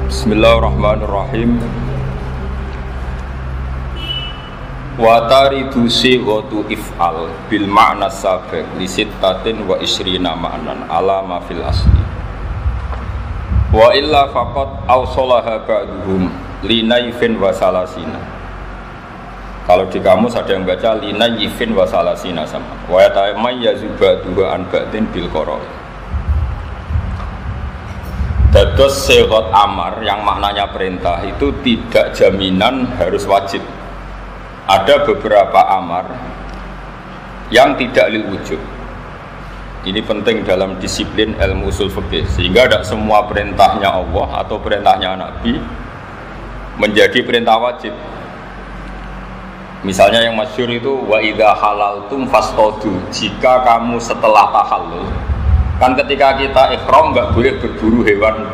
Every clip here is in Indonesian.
Bismillahirrahmanirrahim. Wa taridu sighatu if'al bil ma'na sabiq li sittatin wa isrina ma'nan ala ma fil asli. Wa illa faqat awsalaha ba'duhum li naifin wa salasina. Kalau di kamus ada yang baca li naifin wa salasina sama. Wa yatamayyazu ba'duhu an ba'din bil qara'i. Dados sighat amar yang maknanya perintah itu tidak jaminan harus wajib. Ada beberapa amar yang tidak lil wujub. Ini penting dalam disiplin ilmu usul fikih, sehingga tidak semua perintahnya Allah atau perintahnya Nabi menjadi perintah wajib. Misalnya yang masyhur itu wa idza halaltum fastadu, jika kamu setelah tahallul. Kan ketika kita ihram enggak boleh berburu hewan.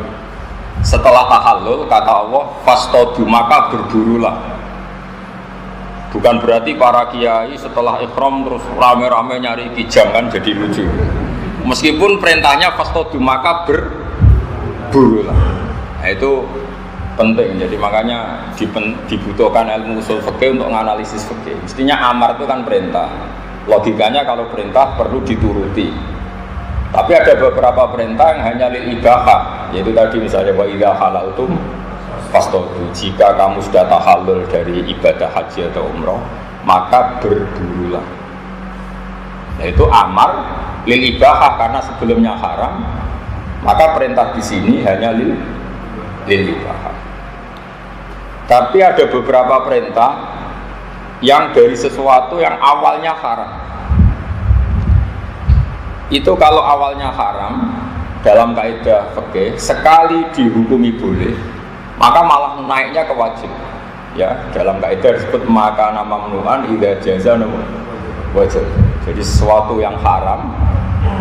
Setelah tahallul kata Allah fastadu, maka berburulah. Bukan berarti para kiai setelah ikhram terus rame-rame nyari kijang, kan jadi lucu. Meskipun perintahnya fastadu, maka berburu lah. Nah, itu penting. Jadi makanya dibutuhkan ilmu usul fikih untuk menganalisis fikih. Mestinya amar itu kan perintah. Logikanya kalau perintah perlu dituruti. Tapi ada beberapa perintah yang hanya lil ibahah, yaitu tadi misalnya wa idza halaltum fastadu, jika kamu sudah tahallul dari ibadah haji atau umroh maka berburulah. Nah, itu amar lil ibahah karena sebelumnya haram, maka perintah di sini hanya lil ibahah. Tapi ada beberapa perintah yang dari sesuatu yang awalnya haram. Itu kalau awalnya haram dalam kaidah fikih sekali dihukumi boleh, maka malah naiknya ke wajib. Ya, dalam kaidah disebut maka nama mamnu'an idza jaza wajib. Jadi sesuatu yang haram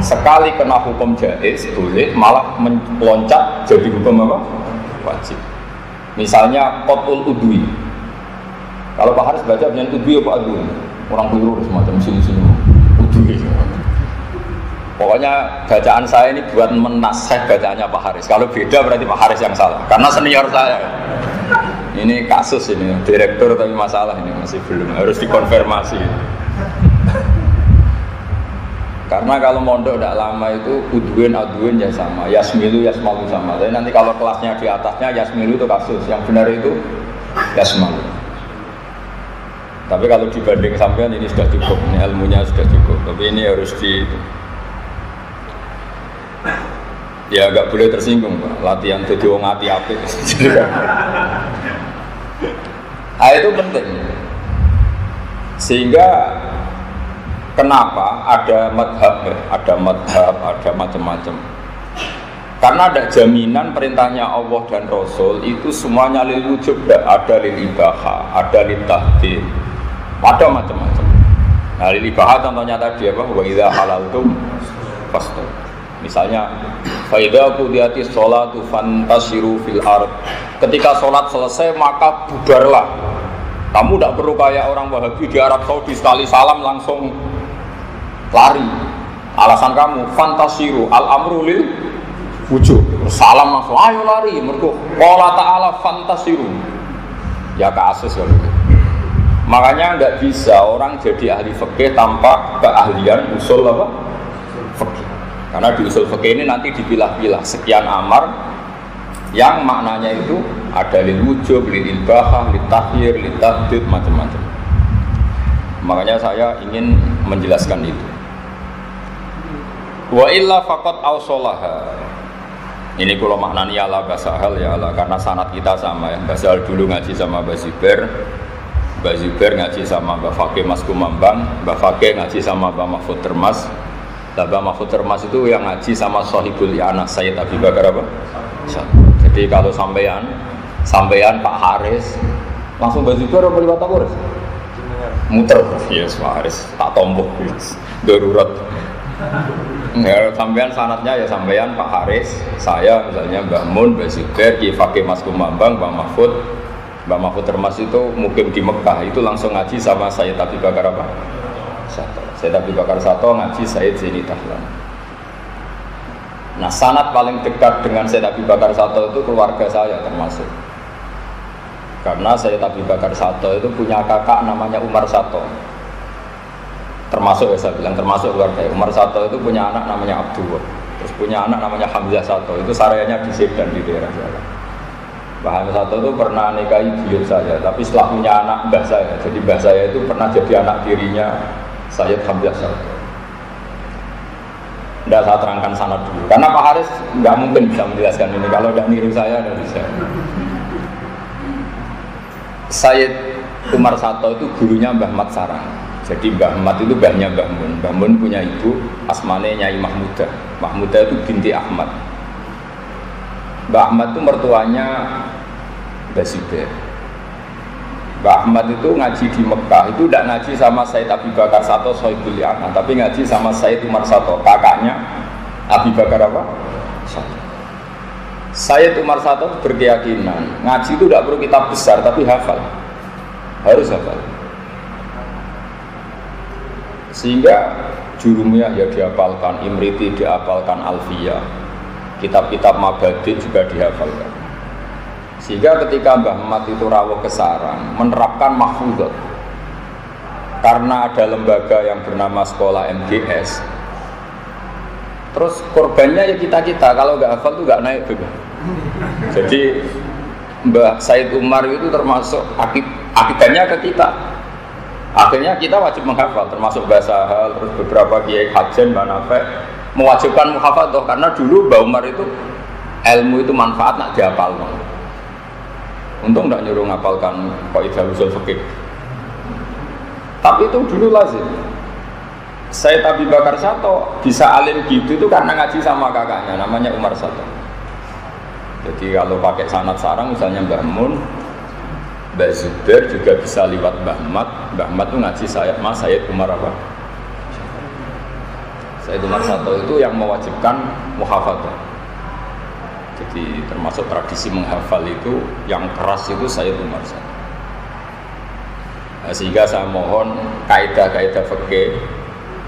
sekali kena hukum jaiz boleh, malah meloncat jadi hukum apa? Wajib. Misalnya qatul udwi. Kalau Pak Haris baca dengan udwi apa adwi? Orang keliru semacam sini-sini. Udwi. Pokoknya bacaan saya ini buat menasih bacaannya Pak Haris. Kalau beda berarti Pak Haris yang salah. Karena senior saya. Ini kasus ini, direktur tapi masalah ini masih belum, harus dikonfirmasi. Karena kalau mondok tidak lama itu udwin adwin ya sama, yasmilu yasmalu sama. Tapi nanti kalau kelasnya di atasnya yasmilu itu kasus, yang benar itu yasmalu. Tapi kalau dibanding sampean ini sudah cukup, ini ilmunya sudah cukup. Tapi ini harus ya agak boleh tersinggung Pak, latihan jadi wong ati-ati. Nah, itu penting. Sehingga kenapa ada madhab, ada macam-macam. Karena ada jaminan perintahnya Allah dan Rasul itu semuanya lil wujub, ada lil ibahah, ada lil tahdid, ada macam-macam. Nah, lil ibahah contohnya tadi apa? Wa idza halaltum fastadu. Misalnya faidha qudiyati sholatu fantasiru fil ard. Ketika sholat selesai maka bubarlah. Kamu tidak perlu kayak orang Wahabi di Arab Saudi sekali salam langsung lari. Alasan kamu fantasiru al-amru lil wujub. Salam langsung ayo lari. Mergo qala ta'ala fantasiru. Ya kasus kalau gitu. Makanya enggak bisa orang jadi ahli fikih tanpa keahlian usul apa? Fikih. Karena di usul fikih ini nanti dipilah-pilah sekian amar yang maknanya itu ada lil wujub, lil ibahah, lil tahyir, lil tahdid, macam-macam. Makanya saya ingin menjelaskan itu. Wa illa faqat awsalaha. Ini kalau maknanya ala basahal ya Allah, karena sanad kita sama ya. Basahal dulu ngaji sama Mbak Zubair ngaji sama Mbak Fakih Mas Kumambang, Mbak Fakih ngaji sama Mbak Mahfud Termas. Mbak Mahfud Termas itu yang ngaji sama Sohibul Yana Sayyid Abi Bakar apa? Jadi kalau sampean Pak Haris langsung Mbak Zubair apa lewat Haris? Muter, yes Pak Haris tak tombok, yes. Darurat. Ya, sampean sanatnya ya sampean Pak Haris, saya misalnya Mbak Mun, Mbak Zubair, Ki Fakih Mas Kumambang, Mbak Mahfud Termas itu mukim di Mekah itu langsung ngaji sama Sayyid Abi Bakar apa? Sayyid Abi Bakar Sato ngaji Sayyid Zaini Dahlan. Nah, sanad paling dekat dengan Sayyid Abi Bakar Sato itu keluarga saya termasuk. Karena Sayyid Abi Bakar Sato itu punya kakak namanya Umar Sato. Termasuk ya saya bilang, termasuk keluarga. Umar Sato itu punya anak namanya Abdullah. Terus punya anak namanya Hamzah Sato. Itu saryanya di Sedan di daerah saya. Mbah Hamzah Sato itu pernah nikahi buyut saya, tapi setelah punya anak mbah saya. Jadi mbah saya itu pernah jadi anak tirinya Sayyid Hamzah Sato. Tidak saya terangkan sanad dulu, karena Pak Haris nggak mungkin bisa menjelaskan ini kalau tidak niru saya, tidak bisa. Sayyid Umar Sato itu gurunya Mbah Mat Sarang. Jadi Mbah Mat itu mbahnya Mbah Mun. Mbah Mun punya ibu asmane Nyai Mahmudah. Mahmudah itu binti Ahmad. Mbah Ahmad itu mertuanya Mbah Zubair. Mbah Ahmad itu ngaji di Mekah, itu tidak ngaji sama Sayyid Abi Bakar Sato Sohibul Yaman, tapi ngaji sama Sayyid Umar Sato, kakaknya Abi Bakar apa? Sato. Sayyid Umar Sato berkeyakinan ngaji itu tidak perlu kitab besar, tapi hafal, harus hafal. Sehingga Jurumiyah ya dihafalkan, Imriti dihafalkan, Alfiyah, kitab-kitab Mabadi juga dihafalkan. Sehingga ketika Mbah Mat itu rawuh ke sarang, menerapkan mahfudot. Karena ada lembaga yang bernama sekolah MGS. Terus korbannya ya kita-kita, kalau nggak hafal tuh nggak naik juga. Jadi Mbah Said Umar itu termasuk akibatnya ke kita. Akhirnya kita wajib menghafal, termasuk bahasa hal, terus beberapa kiai hajen, Mbah Nafek mewajibkan muhafadzah karena dulu Mbah Umar itu ilmu itu manfaat nak dihafal. Untung tidak nyuruh ngapalkan kaidah usul fikih. Tapi itu dulu lazim. Sayyid Abi Bakar Sato bisa alim gitu itu karena ngaji sama kakaknya namanya Umar Sato. Jadi kalau pakai sanad sarang misalnya Mbah Mun, Mbah Zubair juga bisa lewat Mbah Mat. Mbah Mat itu ngaji saya Mas Sayyid Umar apa? Sayyid Umar Sato itu yang mewajibkan muhafadzah. Jadi termasuk tradisi menghafal itu yang keras itu Sayyid Umar Sato. Nah, sehingga saya mohon kaidah-kaidah fikih,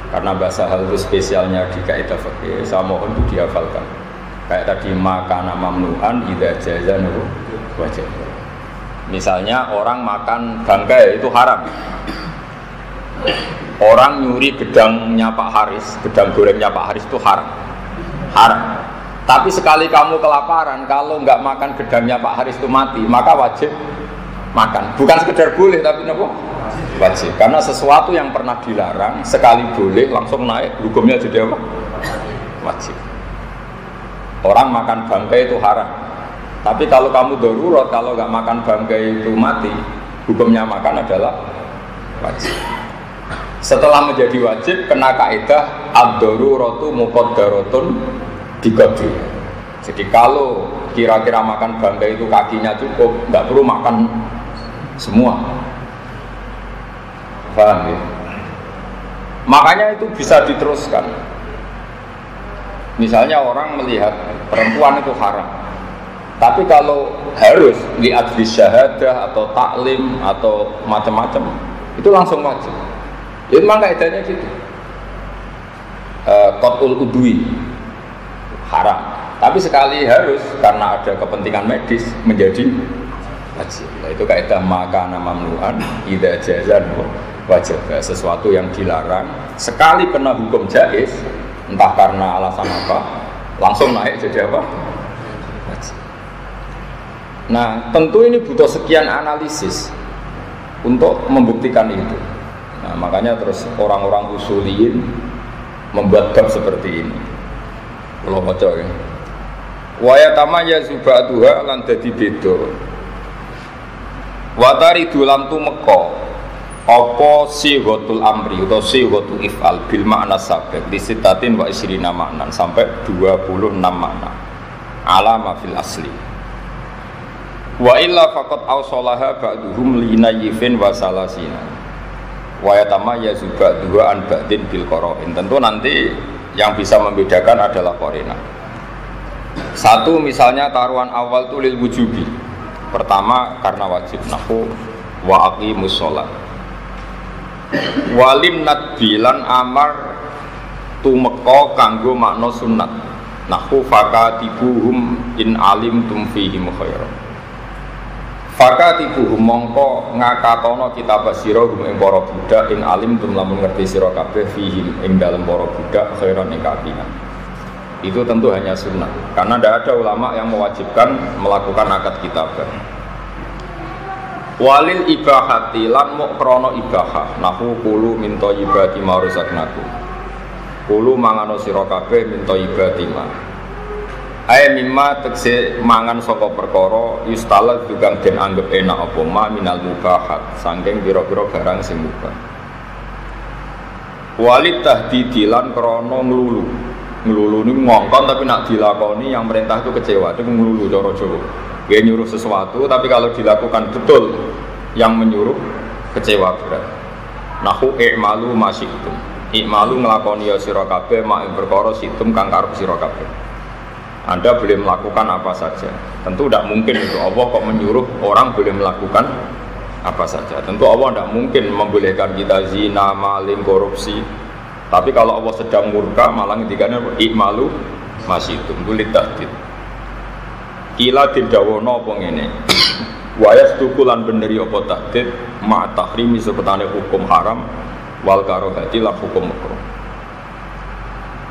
karena bahasa hal itu spesialnya di kaidah fikih, saya mohon itu dihafalkan. Kayak tadi makana mamnu'an idza jazanu wajib. Misalnya orang makan bangkai itu haram. Orang nyuri gedangnya Pak Haris, gedang gorengnya Pak Haris itu haram. Haram. Tapi sekali kamu kelaparan, kalau nggak makan gedangnya Pak Haris itu mati, maka wajib makan. Bukan sekedar boleh, tapi apa? Wajib. Karena sesuatu yang pernah dilarang, sekali boleh langsung naik, hukumnya jadi apa? Wajib. Orang makan bangkai itu haram. Tapi kalau kamu darurat, kalau nggak makan bangkai itu mati, hukumnya makan adalah wajib. Setelah menjadi wajib, kena kaidah ad-daruratu muqaddaratun digadri. Jadi kalau kira-kira makan bangkai itu kakinya cukup, nggak perlu makan semua. Paham ya? Makanya itu bisa diteruskan. Misalnya orang melihat perempuan itu haram, tapi kalau harus lihat di syahadah atau taklim atau macam-macam, itu langsung wajib. Itu memang kaidahnya gitu. Qatul udwi haram, tapi sekali harus karena ada kepentingan medis menjadi wajib. Nah, itu kaidah maka mamnu'an idza jazan wajib. Sesuatu yang dilarang sekali kena hukum jaiz, entah karena alasan apa, langsung naik jadi apa? Wajib. Nah, tentu ini butuh sekian analisis untuk membuktikan itu. Nah, makanya terus orang-orang usuliyin membuat bab seperti ini. Kalau baca ya, waya tamaya zubatuha lan dadi beda. Watari dulam tu meko, apa sighatul amri atau sighatul if'al bil makna sabiq di sitatin wa isrina maknan sampai 26 makna. Alama fil asli. Wa illa faqad awsalaha ba'duhum linayifin wa salasina. Waya tamaya zubatuha an ba'din bil qara'in. Tentu nanti yang bisa membedakan adalah korina. Satu misalnya taruhan awal itu lil wujubi. Pertama karena wajib nahu wa aqimus sholat. Walim nadbilan amar tumeka kanggo makna sunat. Nahu fakatibuhum in alimtum fihim khairan. Fakatibuhum mongko ngakatono kitab sira hum ing para budak in alimtum lamun ngerti sira kabeh fihim ing dalem para budak khairan ing kapian. Itu tentu hanya sunnah, karena tidak ada ulama yang mewajibkan melakukan akad kitabah. Walil ibahati lan mu krono ibahah nahu kulu min thayyibati ma razaqnakum. Kulu mangano sira kabeh min thayyibati ma. Ae mimma tekse mangan saka perkara yustala tukang den anggap enak apa ma minal mubahat saking pira-pira barang sing mubah. Walid tahdidilan krono nglulu. Nglulu niku ngongkon tapi nak dilakoni yang perintah itu kecewa, itu nglulu cara Jawa. Dia nyuruh sesuatu tapi kalau dilakukan betul yang menyuruh kecewa berat. Nahu i'malu masyitum. I'malu nglakoni ya sira kabeh mak perkara situm kang karep sira kabeh. Anda boleh melakukan apa saja. Tentu tidak mungkin itu Allah kok menyuruh orang boleh melakukan apa saja. Tentu Allah tidak mungkin membolehkan kita zina, maling, korupsi. Tapi kalau Allah sedang murka malah ngendikane i'malu masyitum kulit tahdid. Kila didawono apa ngene. Wa yastukulan beneri apa tahdid ma tahrimi sepetane hukum haram wal karahati lan hukum makruh.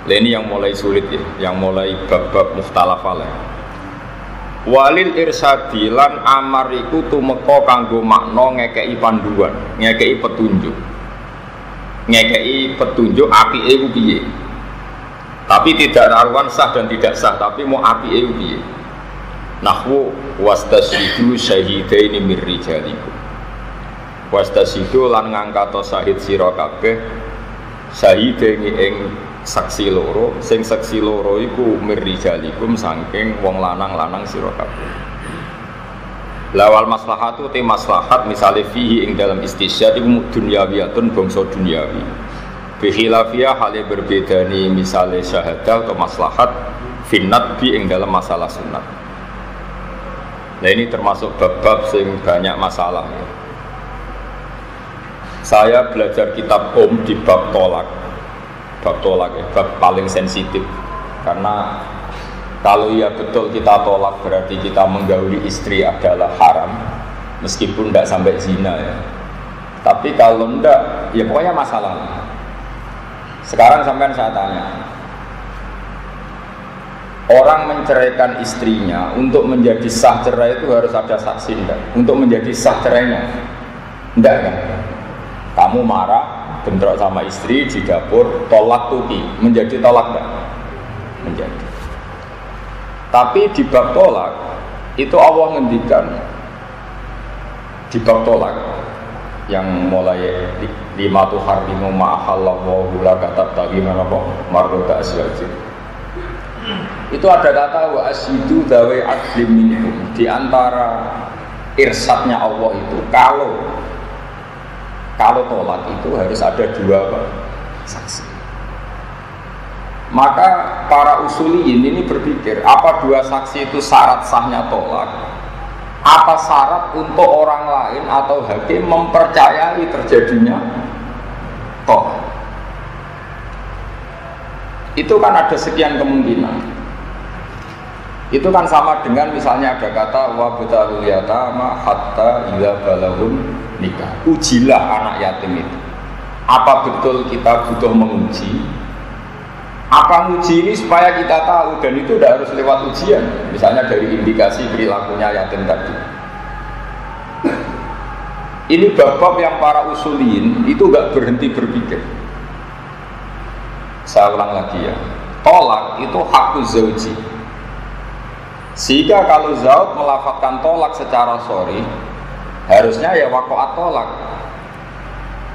Ini yang mulai sulit ya, yang mulai bab-bab mukhtalafah. Walil irsadi lan amar iku tumeka kanggo makna ngekeki panduan, ngekeki petunjuk. Ngekeki petunjuk apike iku piye. Tapi tidak karuan sah dan tidak sah, tapi mau apike iku piye. Nahwu wastasyidu syahidaini mir rijalikum. Wastasyidu lan ngangkat syahid sira kabeh syahidaini ing saksi loro, sing saksi loro iku mirrijalikum saking wong lanang-lanang sira kabeh. Lawal maslahatu te maslahat misale fihi ing dalam istisyad iku dunyawiyatun bangsa dunyawi. Bi khilafiyah hale berbedani misale syahadah atau maslahat finnat bi ing dalam masalah sunat. Nah ini termasuk bab-bab sing banyak masalah ya. Saya belajar kitab di bab tolak. Bab tolak ya, bab paling sensitif karena kalau ya betul kita tolak berarti kita menggauli istri adalah haram meskipun tidak sampai zina ya, tapi kalau tidak ya pokoknya masalah. Sekarang sampean saya tanya, orang menceraikan istrinya untuk menjadi sah cerai itu harus ada saksi enggak? Untuk menjadi sah cerainya enggak kan? Kamu marah bentrok sama istri di dapur, tolak tuki, menjadi tolak enggak? Menjadi. Tapi di bab tolak itu Allah ngendikan di bab tolak yang mulai lima tu harimu ma'ahallahu laka tabtaghi marrota aswajin. Itu ada kata wa asyidu dawai adlim minkum. Di antara irsadnya Allah itu kalau tolak itu harus ada dua saksi. Maka para usuliyin ini berpikir, apa dua saksi itu syarat sahnya tolak? Apa syarat untuk orang lain atau hakim mempercayai terjadinya tolak? Itu kan ada sekian kemungkinan. Itu kan sama dengan misalnya ada kata wa butalul yatama hatta idza balagum nikah. Ujilah anak yatim itu. Apa betul kita butuh menguji? Apa uji ini supaya kita tahu, dan itu tidak harus lewat ujian. Misalnya dari indikasi perilakunya yatim tadi. Ini bab-bab yang para usuliyin itu gak berhenti berpikir. Saya ulang lagi ya, tolak itu hakuz zauji. Sehingga kalau zaud melafadzkan tolak secara sorry, harusnya ya waqa'at tolak.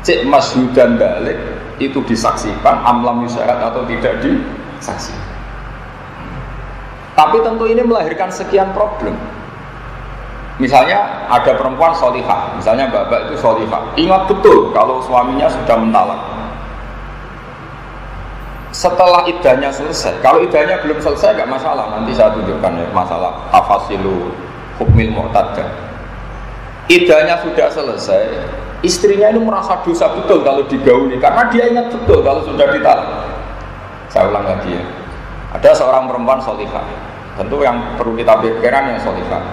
Cek masyhudan balik itu disaksikan, amlam yusyahad atau tidak disaksikan. Tapi tentu ini melahirkan sekian problem. Misalnya ada perempuan solihah, misalnya bapak itu solihah, ingat betul kalau suaminya sudah mentalak. Setelah iddahnya selesai, kalau iddahnya belum selesai nggak masalah, nanti saya tunjukkan ya masalah tafasilu hukmil mu'taddah. Iddahnya sudah selesai, istrinya ini merasa dosa betul kalau digauli karena dia ingat betul kalau sudah ditalak. Saya ulang lagi ya, Ada seorang perempuan solihah, tentu yang perlu kita pikirkan yang solihah.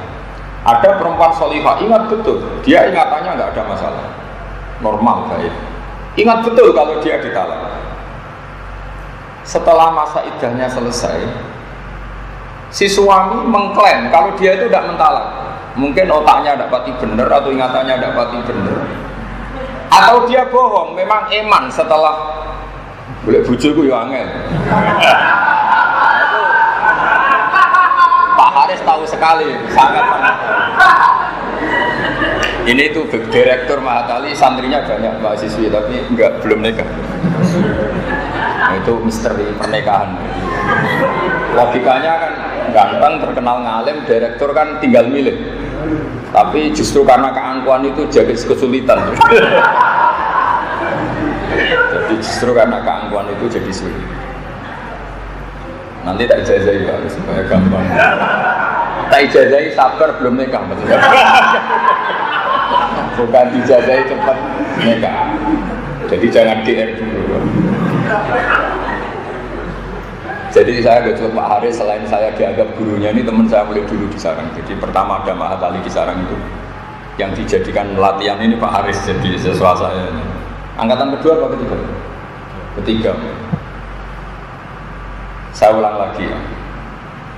Ada perempuan solihah, ingat betul, dia ingatannya nggak ada masalah, normal baik. Ingat betul kalau dia ditalak. Setelah masa iddahnya selesai, si suami mengklaim kalau dia itu tidak mentalak. Mungkin otaknya tidak pati bener atau ingatannya tidak pati bener, atau dia bohong, memang eman setelah boleh bujuku ya angel. Pak Haris tahu sekali, sangat. Ini tuh direktur Mahatali, santrinya banyak mahasiswi tapi belum nikah. Nah, itu misteri pernikahan. Logikanya kan ganteng, terkenal ngalim, direktur kan tinggal milih. Tapi justru karena keangkuhan itu jadi kesulitan. Jadi justru karena keangkuhan itu jadi sulit. Nanti tak ijazahi Pak, supaya gampang. Tak ijazahi sabar belum nikah maksudnya. Bukan dijazahi cepat nikah. Jadi jangan GR dulu. Jadi saya ke Pak Haris, selain saya dianggap gurunya, ini teman saya mulai dulu di Sarang. Jadi pertama ada Mahatali di Sarang itu yang dijadikan latihan ini Pak Haris jadi siswa saya. Angkatan kedua apa ketiga? Ketiga. Saya ulang lagi ya.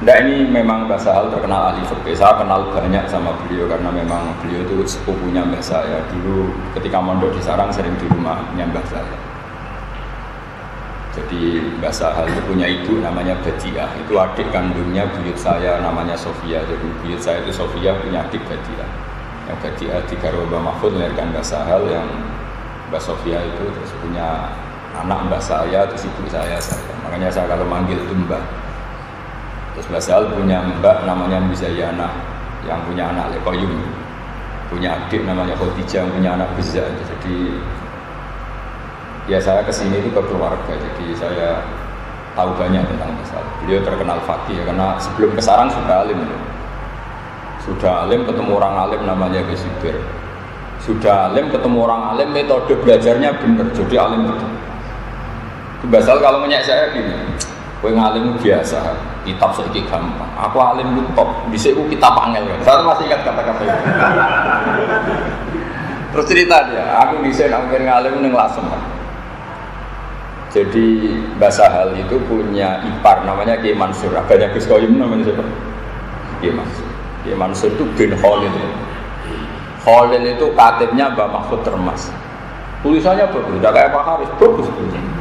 Nah ini memang Mbah Sahal terkenal ahli fikih. Saya kenal banyak sama beliau karena memang beliau itu sepupunya Mbah saya. Dulu ketika mondok di Sarang sering di rumahnya Mbah saya. Jadi Mbah Sahal itu punya ibu namanya Badiah. Itu adik kandungnya buyut saya namanya Sofia. Jadi buyut saya itu Sofia punya adik Badiah. Yang Badiah di garwa Mbah Mahfud melahirkan Mbah Sahal, yang Mbah Sofia itu terus punya anak Mbah saya, terus ibu saya. Makanya saya kalau manggil itu Mbah. Terus Mbah Sahal punya mbak namanya Muzayana yang punya anak Lekoyum, punya adik namanya Khadijah yang punya anak Bizza. Jadi ya saya kesini itu ke keluarga, jadi saya tahu banyak tentang Mbah Sahal. Beliau terkenal fakih ya, karena sebelum ke Sarang sudah alim. Sudah alim ketemu orang alim namanya Besibir. Sudah alim ketemu orang alim, metode belajarnya benar, jadi alim betul. Mbah Sahal kalau menyek saya gini, kowe ngalim biasa, kitab saiki gampang. Aku alim ku top, dhisik ku kitab angel. Saya masih ingat kata-kata itu. Terus cerita dia, aku dhisik nang ngalim ning Lasem. Jadi Mbah Sahal itu punya ipar namanya Kiai Mansur. Abahnya Gus Koyum namanya siapa? Kiai Mansur. Kiai Mansur itu bin Khalil. Khalil itu katibnya Mbah Mahfud Termas. Tulisannya bagus, tidak kayak Pak Haris, bagus tulisannya.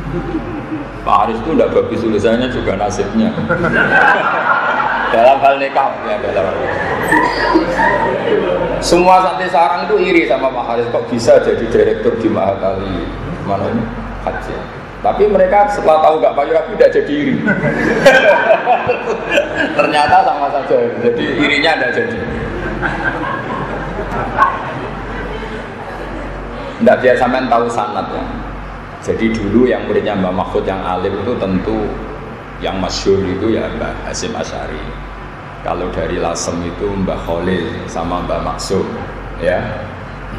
Pak Haris itu tidak bagus tulisannya, juga nasibnya. Dalam hal nikah ya, dalam hal semua santri Sarang itu iri sama Pak Haris, kok bisa jadi direktur di Mahatali mana ini Haji. Tapi mereka setelah tahu nggak payu rapi tidak jadi iri. Ternyata sama saja, jadi irinya tidak jadi. Tidak biar sampean tahu sanad ya. Jadi dulu yang muridnya Mbah Mahfud yang alim itu tentu yang masyhur itu ya Mbah Hasyim Asy'ari. Kalau dari Lasem itu Mbah Khalil sama Mbah Maksum ya,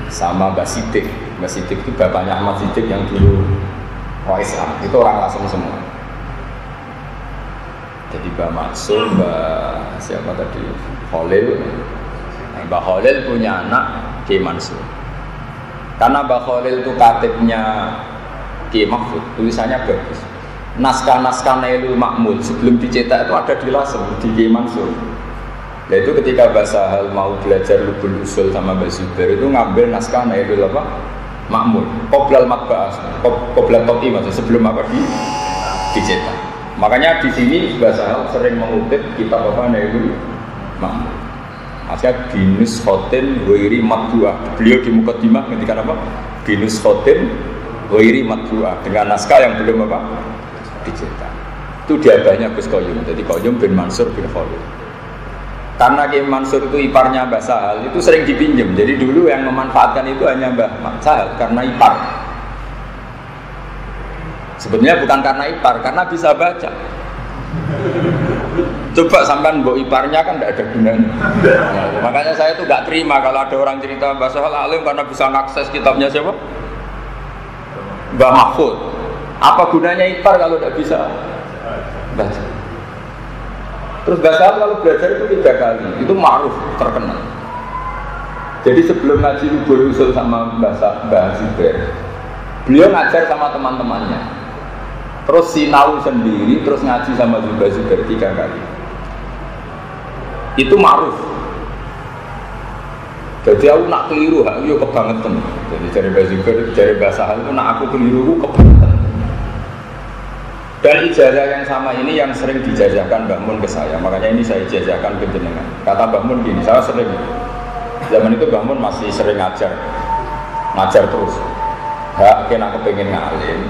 sama Mbah Siddiq. Mbah Siddiq itu bapaknya Ahmad Siddiq yang dulu Islam, itu orang Lasem semua. Jadi Mbah Maksum, Mbah siapa tadi? Khalil. Mbah Khalil punya anak Kiai Mansur. Karena Mbah Khalil itu katibnya Kiai Mahfud, tulisannya bagus. Naskah-naskah Nailul Ma'mul sebelum dicetak itu ada di Lasem, di Kiai Mansur. Nah itu ketika Mbah Sahal mau belajar Lubul Usul sama Mbah Zubair itu ngambil naskah Nailul Ma'mul, qoblal matba'ah, qoblal topi maksudnya sebelum apa dicetak. Makanya di sini Mbah Sahal sering mengutip kitab apa Nailul Ma'mul. Maksudnya binus khotin wairi matbu'ah. Beliau di Muqaddimah ngendikan apa? Binus khotin wairi matbu'ah, dengan naskah yang belum apa? Dicetak. Itu diabahnya Gus Koyum. Jadi Koyum bin Mansur bin Khalil. Karena Kiai Mansur itu iparnya Mbah Sahal, itu sering dipinjam. Jadi dulu yang memanfaatkan itu hanya Mbah Sahal karena ipar. Sebenarnya bukan karena ipar, karena bisa baca. Coba sampean mbok iparnya kan tidak ada gunanya. Makanya saya tuh nggak terima kalau ada orang cerita Mbah Sahal alim karena bisa mengakses kitabnya siapa? Mbah Mahfud. Apa gunanya ipar kalau tidak bisa baca? Terus bahasa kalau belajar itu 3 kali, itu ma'ruf, terkenal. Jadi sebelum ngaji Lubul Usul sama Mbah Zubair, beliau ngajar sama teman-temannya. Terus sinau sendiri, terus ngaji sama Mbah Zubair 3 kali. Itu ma'ruf. Jadi aku nak keliru, aku kebangetan. Jadi dari Mbah Zubair, dari Mbah Sahal itu nak aku keliru, aku kebangetan. Dan ijazah yang sama ini yang sering dijajahkan Mbah Mun ke saya. Makanya ini saya ijazahkan ke jenengan. Kata Mbah Mun gini, saya sering. Zaman itu Mbah Mun masih sering ngajar terus. Hak kena kepengen ngalim,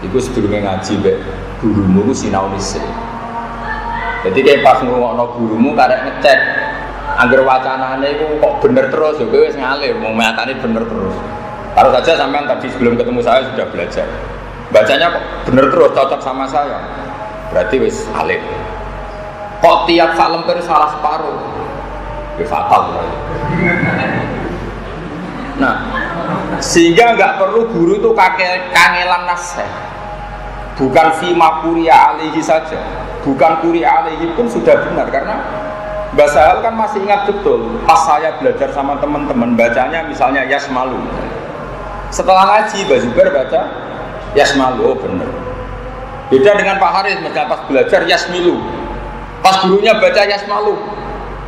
itu sebelumnya ngaji be gurumu itu sinau nise. Jadi kayak pas ngomongno gurumu kadang ngecek, angger wacanane itu kok bener terus, ya wis ngalim, mau nyatane bener terus. Taruh saja sampean tadi sebelum ketemu saya sudah belajar, bacanya kok bener terus, cocok sama saya, berarti wis alim. Kok tiap sak lemper salah separuh, ya fatal. Nah, sehingga nggak perlu guru itu kangelan nasihat. Bukan fima kuria alihi saja, bukan kuria alihi pun sudah benar, karena Mbak Sahal kan masih ingat betul pas saya belajar sama teman-teman bacanya misalnya Yasmalu. Setelah ngaji Mbak Zubair baca Yasmalu, oh benar. Beda dengan Pak Haris, pas belajar Yasmilu, pas gurunya baca Yasmalu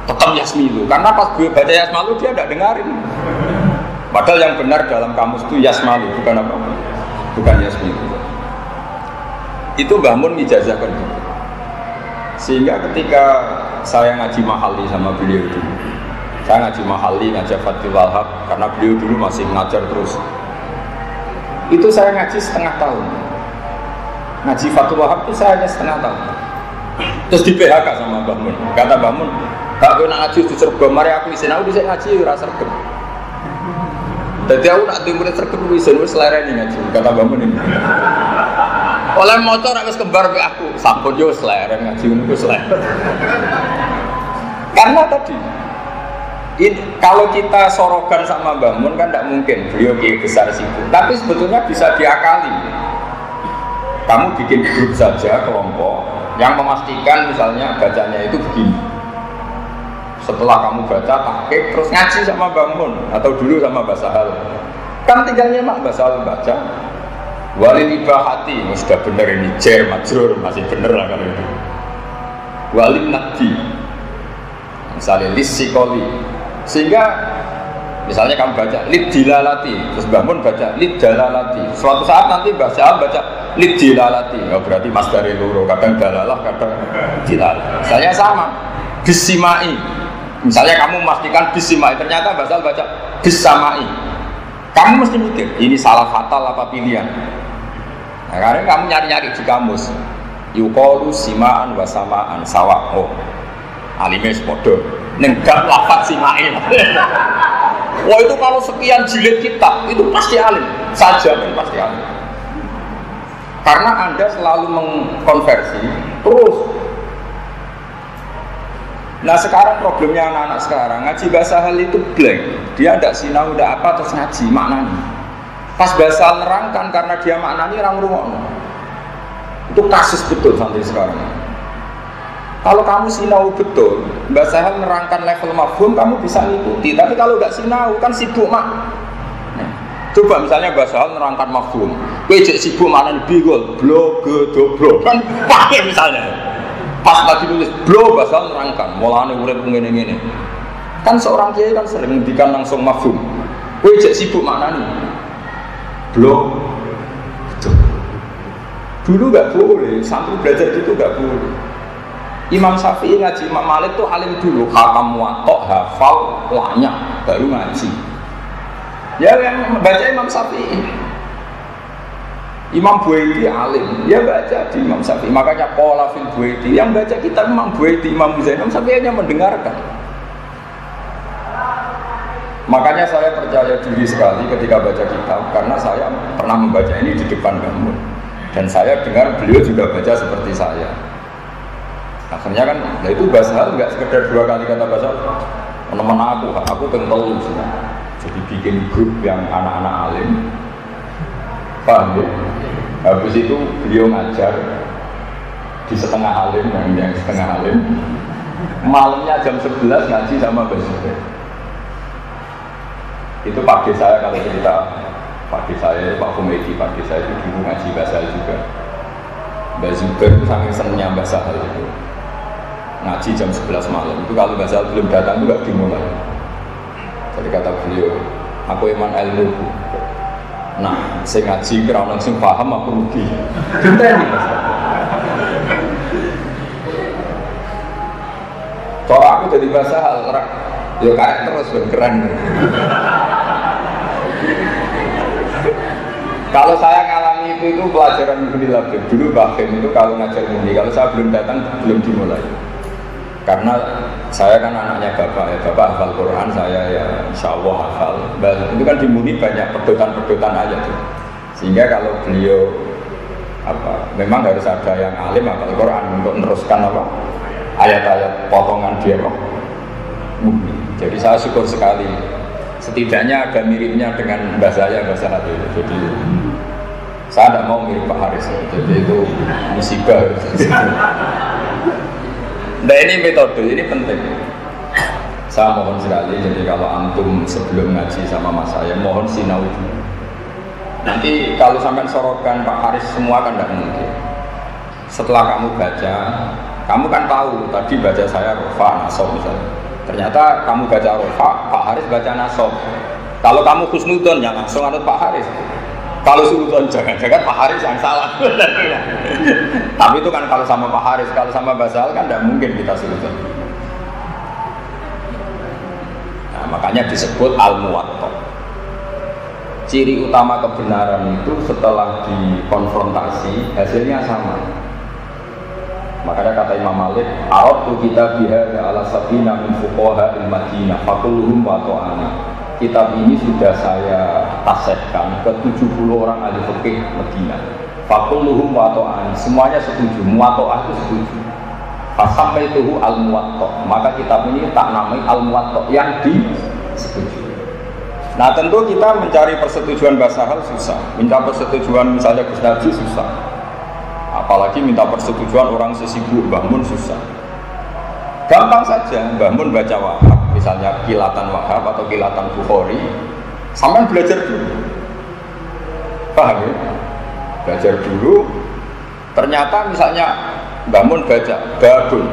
tetap Yasmilu, karena pas gue baca Yasmalu dia tidak dengarin. Padahal yang benar dalam kamus itu Yasmalu, bukan apa? Bukan Yasmilu. Itu Mbah Mun ngijazahkan gitu. Sehingga ketika saya ngaji mahali sama beliau dulu, saya ngaji mahali, ngajar Fathul Wahab, karena beliau dulu masih ngajar terus. Itu saya ngaji setengah tahun. Ngaji Fathul Wahab itu saya hanya setengah tahun. Terus di PHK sama Mbah Mun. Kata Mbah Mun, "Gak kena ngaji di Sergom, mari aku isin, aku bisa ngaji rasa sergem." Jadi aku nak timur sergem isin, wis lereni ngaji. Kata Mbah Mun ini. Oleh motor harus kembar be aku, sampun yo seleren ngaji niku seleren. Karena tadi ini, kalau kita sorogan sama Mbah Mun kan tidak mungkin, beliau kiai besar sibuk. Tapi sebetulnya bisa diakali. Kamu bikin grup saja kelompok yang memastikan misalnya bacanya itu begini. Setelah kamu baca tahqiq terus ngaji sama Mbah Mun atau dulu sama Mbah Sahal. Kan tinggalnya mak Mbah Sahal baca. Walil ibahati, sudah benar ini jar majrur masih benar lah kalau itu. Walil nakdi, misalnya lisikoli, sehingga misalnya kamu baca lid dilalati, terus bangun baca lid dalalati. Suatu saat nanti baca lid dilalati, oh, berarti mas dari loro, kadang dalalah, kadang dilalah. Misalnya sama, bisimai. Misalnya kamu memastikan bisimai, ternyata basal baca bisamai. Kamu mesti mikir, ini salah fatal apa pilihan? Nah, karena kamu nyari-nyari di kamus, yukoru simaan wasamaan sawah, oh, alime sepodo, nenggak lafaz simain. Wah itu kalau sekian jilid kitab itu pasti alim, saja kan pasti alim. Karena Anda selalu mengkonversi terus. Nah sekarang problemnya anak-anak sekarang ngaji bahasa hal itu blank, dia tidak sinau, tidak apa terus ngaji maknanya. Pas bahasa nerangkan karena dia maknanya orang rumah. Itu kasus betul sampai sekarang. Kalau kamu sinau betul, bahasa hal nerangkan level mafhum kamu bisa ngikuti. Tapi kalau tidak sinau kan sibuk mak. Nah, coba misalnya bahasa hal nerangkan mafhum, wejek sibuk maknanya bigol, blog, dobro, kan pakai misalnya. Pas lagi tulis blo bahasa nerangkan, mulane urip ngene-ngene. Kan seorang kiai kan sering ngendikan langsung mafhum. Kowe jek sibuk maknani. Blo. Dulu enggak boleh, santri belajar gitu enggak boleh. Imam Syafi'i ngaji Imam Malik tuh alim dulu, khatam muwatta, hafal, banyak baru ngaji. Ya yang baca Imam Syafi'i. Imam Buaiti alim, dia baca di Imam Syafi'i. Makanya pola fil Buaiti yang baca kitab Imam Buaiti, Imam Zainam Syafi'i hanya mendengarkan. Makanya saya percaya diri sekali ketika baca kitab, karena saya pernah membaca ini di depan kamu, dan saya dengar beliau juga baca seperti saya. Akhirnya kan, nah itu bahasa nggak sekedar 2 kali kata bahasa. Teman-teman aku kental jadi bikin grup yang anak-anak alim. Paham ya? Habis itu beliau ngajar di setengah alim, yang setengah alim. Malamnya jam 11 ngaji sama Mbak Zubair. Itu Pak D saya kalau cerita, Pak D saya itu Pak Komedi, Pak D saya itu dulu ngaji bahasa juga. Mbak Zubair itu saking senangnya Mbak Sahal itu ngaji jam 11 malam. Itu kalau Mbak Sahal belum datang itu gak dimulai. Jadi kata beliau, aku iman ilmu. Nah, saya ngaji kira orang sing paham aku rugi. Genteni Mas. Cara aku jadi bahasa hal ya karek terus keren. Kalau saya ngalami itu pelajaran Ibnu Labib. Dulu Bahim itu kalau ngajar ini, kalau saya belum datang belum dimulai. Karena saya kan anaknya bapak ya, bapak hafal Quran, saya ya insya Allah hafal. Itu kan di Muni banyak pedotan-pedotan aja tuh. Sehingga kalau beliau memang harus ada yang alim hafal Quran untuk meneruskan ayat-ayat potongan dia Muni. Jadi saya syukur sekali. Setidaknya ada miripnya dengan bahasa saya bahasa hati. Jadi saya tidak mau mirip Pak Haris. Jadi itu musibah. Nah ini metode, ini penting. Saya mohon sekali, jadi kalau antum sebelum ngaji sama mas saya, mohon sinau dulu. Nanti kalau sampai sorokan Pak Haris semua kan tidak mungkin. Setelah kamu baca, kamu kan tahu tadi baca saya Rofa, Nasob misalnya. Ternyata kamu baca Rofa, Pak Haris baca Nasob. Kalau kamu khusnudon, ya langsung anut Pak Haris. Kalau sultan jangan-jangan Pak Haris yang salah. Tapi itu kan kalau sama Pak Haris, kalau sama Basal kan tidak mungkin kita sultan. Nah, makanya disebut al-muwatta. Ciri utama kebenaran itu setelah dikonfrontasi hasilnya sama. Makanya kata Imam Malik, "Aratu kita biha ala sabina min fuqaha al-Madinah, faquluhum wa ta'ana." Kitab ini sudah saya tasihkan ke 70 orang ahli fikih Madinah. Faquluhum wa ta'ana, semuanya setuju, muwatta'ah itu setuju. Pas sampai itu al-muwatta', maka kitab ini tak namai al-muwatta' yang disetujui. Nah tentu kita mencari persetujuan bahasa hal susah, minta persetujuan misalnya Gus Naji susah, apalagi minta persetujuan orang sesibuk Mbah Mun susah. Gampang saja, Mbah Mun baca Wahab, misalnya kilatan Wahab atau kilatan Bukhari, sampai belajar dulu, paham ya? Belajar dulu, ternyata misalnya Mbah Mun baca Babun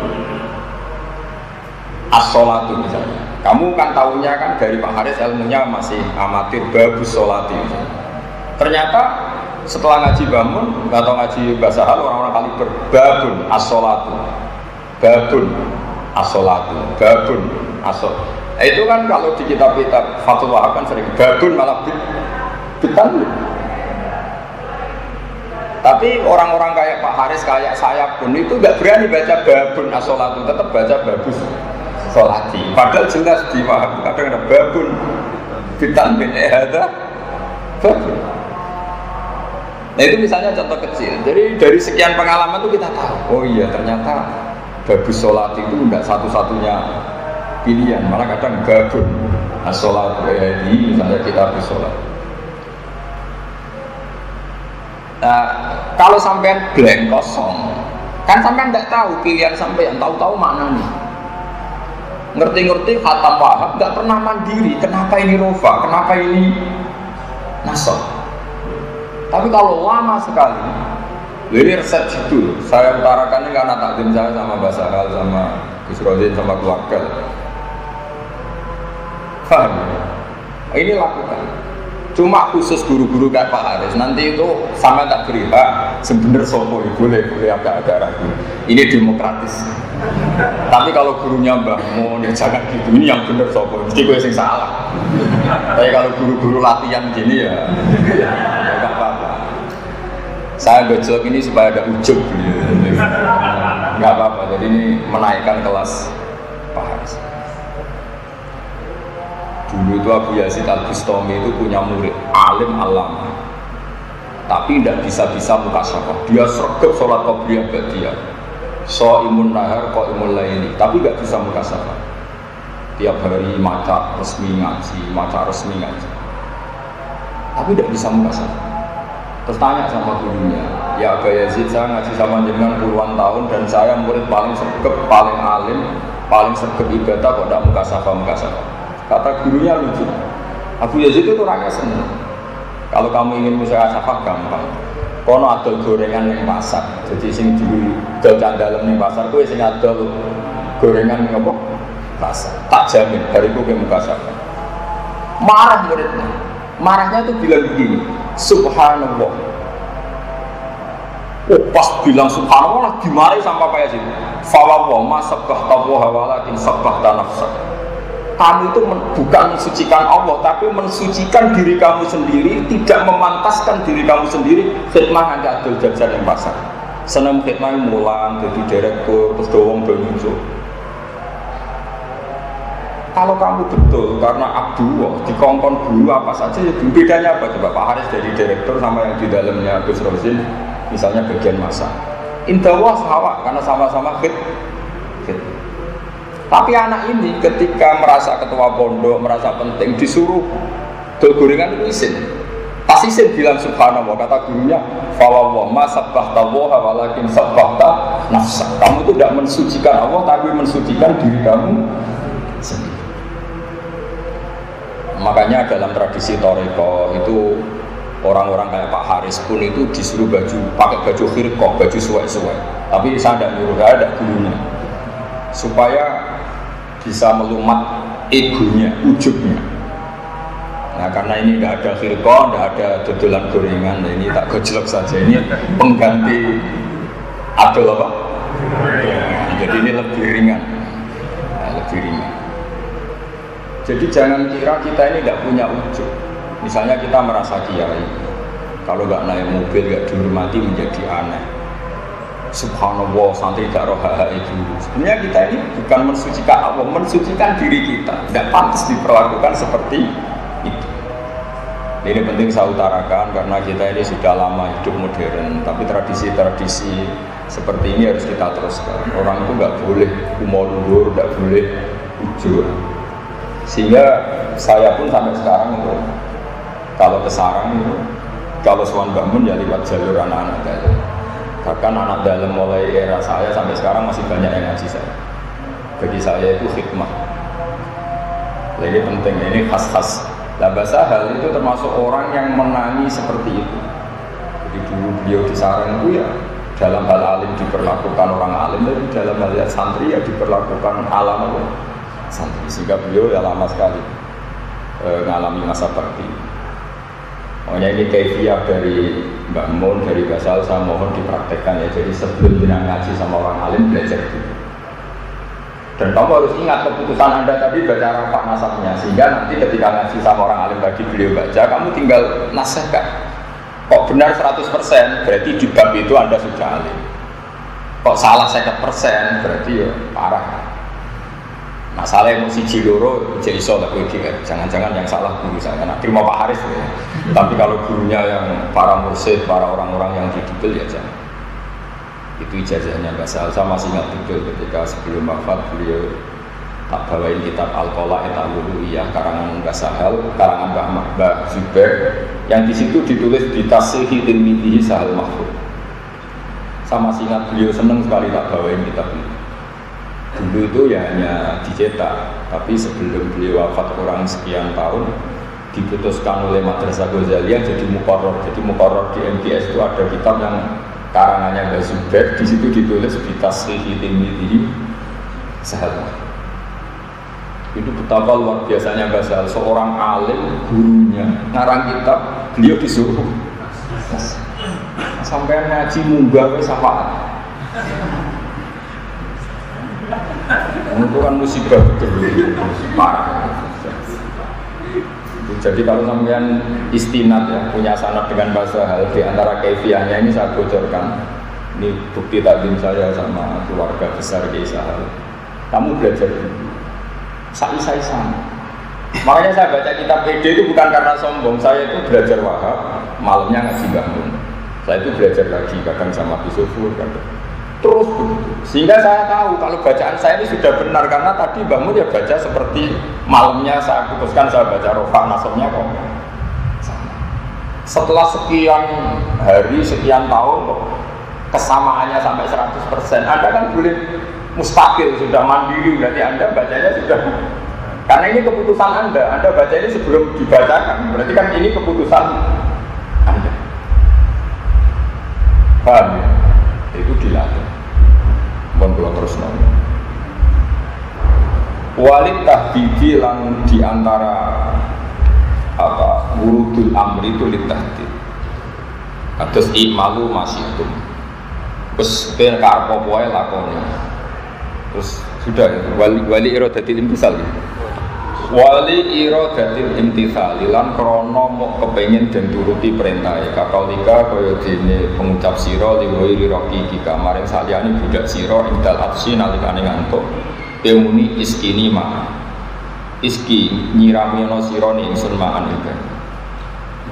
As-Sholatu misalnya, kamu kan tahunya kan dari Pak Haris ilmunya masih amatir Babus Sholati misalnya. Ternyata setelah ngaji Mbah Mun atau ngaji bahasa hal orang-orang kaliber Babun As-Sholatu, Babun As-Sholatu, Babun As-Sholatu. Itu kan kalau di kitab-kitab Fathul Wahab kan sering Babun malah bitan. Tapi orang-orang kayak Pak Haris, kayak saya pun itu nggak berani baca Babun As-Sholatu, tetap baca Babus Sholati. Padahal jelas di Wahab kadang ada Babun bitan bin ehada Babun. Nah itu misalnya contoh kecil. Jadi dari sekian pengalaman itu kita tahu, oh iya ternyata Babus Sholati itu tidak satu-satunya pilihan, malah kadang Babun As-Sholatu ehadi misalnya kita Babus Sholat. Nah, kalau sampean blank kosong, kan sampean tidak tahu pilihan sampean, tahu-tahu mana nih. Ngerti-ngerti khatam Wahab, nggak pernah mandiri. Kenapa ini Rofa? Kenapa ini Nasab? Tapi kalau lama sekali, ini resep itu saya utarakan ini karena takdim saya sama Mbak Sahal, sama Gus Rodin, sama keluarga. Paham? Ini lakukan. Cuma khusus guru-guru kayak Pak Haris, nanti itu sama tak beri hak sebenar sopo ya, boleh agak ragu. Ini demokratis. Tapi kalau gurunya Mbah Mun ya jangan gitu, ini yang benar sopo, mesti gue yang salah. Tapi kalau guru-guru latihan gini ya nggak apa-apa. Saya gojok ini supaya ada ujub, nggak apa-apa. Jadi ini menaikkan kelas Pak Haris. Dulu itu Abu Yazid Al-Bustami itu punya murid alim alam, tapi tidak bisa muka syafah. Dia sergap sholat qobliyah ba'diyah, shaimun nahar qaimun laili, tapi tidak bisa muka syafah. Tiap hari maca resmi ngaji, tapi tidak bisa muka syafah. Terus tanya sama gurunya, ya Aba Yazid, saya ngaji sama jenengan puluhan tahun dan saya murid paling sergap, paling alim, paling sergap ibadah kok tidak mukasafah. Kata gurunya lucu, Abu Yazid itu orangnya senang. Kalau kamu ingin mukasafah gampang. Kono adol gorengan yang pasar, jadi sing didol candalem ning pasar kuwi sing adol gorengan ning apa? Pasar. Tak jamin bariku ke mukasafah. Marah muridnya. Marahnya tuh bilang begini, subhanallah. Oh, pas bilang subhanallah dimarahi sama Pak Yazid. Fawwah ma sabbahta wa walakin sabbahta nafsak. Kamu itu bukan mensucikan Allah, tapi mensucikan diri kamu sendiri, tidak memantaskan diri kamu sendiri. Khidmah nanti adol jajan yang pasar. Seneng khidmah mulang, jadi direktur, terus doang muncul. Kalau kamu betul karena Abdullah dikongkon guru apa saja, ya bedanya apa coba Pak Haris dari direktur sama yang di dalamnya Gus Rosin, misalnya bagian masa. Indahwah sahabat karena sama-sama fit. Tapi anak ini ketika merasa ketua pondok, merasa penting, disuruh dol gorengan itu isin. Pas isin bilang subhanallah, kata gurunya, fawwah ma sabbahta wa walakin sabbahta nafsa. Kamu itu tidak mensucikan Allah, tapi mensucikan diri kamu sendiri. Makanya dalam tradisi Toreko itu orang-orang kayak Pak Haris pun itu disuruh pakai baju khirqah, baju suwek-suwek. Tapi saya tidak nyuruh, saya ada gurunya, supaya bisa melumat egonya, ujubnya. Nah karena ini tidak ada khirqah, tidak ada dodolan gorengan, ini tak gojlok saja. Ini pengganti adol apa? Jadi ini lebih ringan, lebih ringan. Jadi jangan kira kita ini tidak punya ujub. Misalnya kita merasa kiai, kalau nggak naik mobil, nggak dihormati menjadi aneh. Subhanallah, santri gak roh hak itu. Sebenarnya kita ini bukan mensucikan Allah, mensucikan diri kita. Tidak pantas diperlakukan seperti itu. Ini penting saya utarakan karena kita ini sudah lama hidup modern. Tapi tradisi-tradisi seperti ini harus kita teruskan. Orang itu nggak boleh umur luhur, nggak boleh ujur. Sehingga saya pun sampai sekarang itu, kalau ke sarang itu, kalau suan bangun ya lewat jalur anak-anak dalam. Bahkan anak dalam mulai era saya sampai sekarang masih banyak yang ngaji saya. Bagi saya itu hikmah. Nah, ini penting, ini khas-khas. Lah bahasa hal itu termasuk orang yang menangi seperti itu. Jadi dulu beliau di sarang itu ya dalam hal alim diperlakukan orang alim, dan dalam hal santri ya diperlakukan alam santri. Sehingga beliau ya lama sekali mengalami masa bakti. Makanya ini kaifiah dari Mbak Mun, dari Basal, saya mohon dipraktekkan ya. Jadi sebelum jenengan ngaji sama orang alim, belajar dulu. Dan kamu harus ingat keputusan Anda tadi baca rapat nasabnya. Sehingga nanti ketika ngaji sama orang alim tadi beliau baca, kamu tinggal nasihatkan. Kok benar 100%, berarti di bab itu Anda sudah alim. Kok salah 50%, berarti ya parah. Masalah yang mesti jiloro jadi iso tak kan. Jangan-jangan yang salah guru saya. Nah, terima Pak Haris ya. Tapi kalau gurunya yang para mursyid, para orang-orang yang didikil ya jangan. Itu ijazahnya Mbak Sal. Saya masih ingat betul ketika sebelum wafat beliau tak bawain kitab Al-Qola'i Ta'wulu'iyah karangan Mbak Sahal, karangan Mbak Zubair, yang di situ ditulis di Tashihi Tilmidihi Sahal Mahfud. Saya masih ingat beliau senang sekali tak bawain kitab itu. Dulu itu ya hanya dicetak, tapi sebelum beliau wafat kurang sekian tahun diputuskan oleh Madrasah Ghazaliyah jadi muqarrar. Jadi muqarrar di MTS itu ada kitab yang karangannya Mbak Zubair, di situ ditulis di Tashihi Tilmidihi Sahal. Itu betapa luar biasanya Mbak Sahal, seorang alim gurunya ngarang kitab, beliau disuruh sampai ngaji munggah wis syafaat. Itu kan musibah betul, parah. Jadi kalau sampean istinad ya, punya sanad dengan bahasa hal di antara kaifiahnya ini saya bocorkan. Ini bukti takdim saya sama keluarga besar Kiai Sahal. Kamu belajar dulu. Saya sama. Makanya saya baca kitab PD itu bukan karena sombong. Saya itu belajar Wahab, malamnya ngaji Mbah Mun. Saya itu belajar lagi kadang sama Bisufur, kadang terus begitu. Sehingga saya tahu kalau bacaan saya ini sudah benar karena tadi Mbah Mun ya baca seperti malamnya saya putuskan saya baca rofa nasabnya kok sama. Setelah sekian hari, sekian tahun kesamaannya sampai 100%, Anda kan boleh mustakil, sudah mandiri, berarti Anda bacanya sudah, karena ini keputusan Anda baca ini sebelum dibacakan, berarti kan ini keputusan Anda. Paham ya? Itu dilatih. Mohon kalau terus nanya. Walid tahdidi lan diantara apa wurudul amri itu litahdid. Kados imalu masitum. Terus ben karep apa wae lakoni. Terus sudah ya, wali iradatil imtisal. Wali iradatil imtisal lan krana mok kepengin den turuti perintah kakalika kaya dene pengucap sira liwiri roki kika maring saliyane budak sira indal atsi nalikane ngantuk ilmuni iskini ma iski nyirami ana sira ning ingsun ma'an ibadah,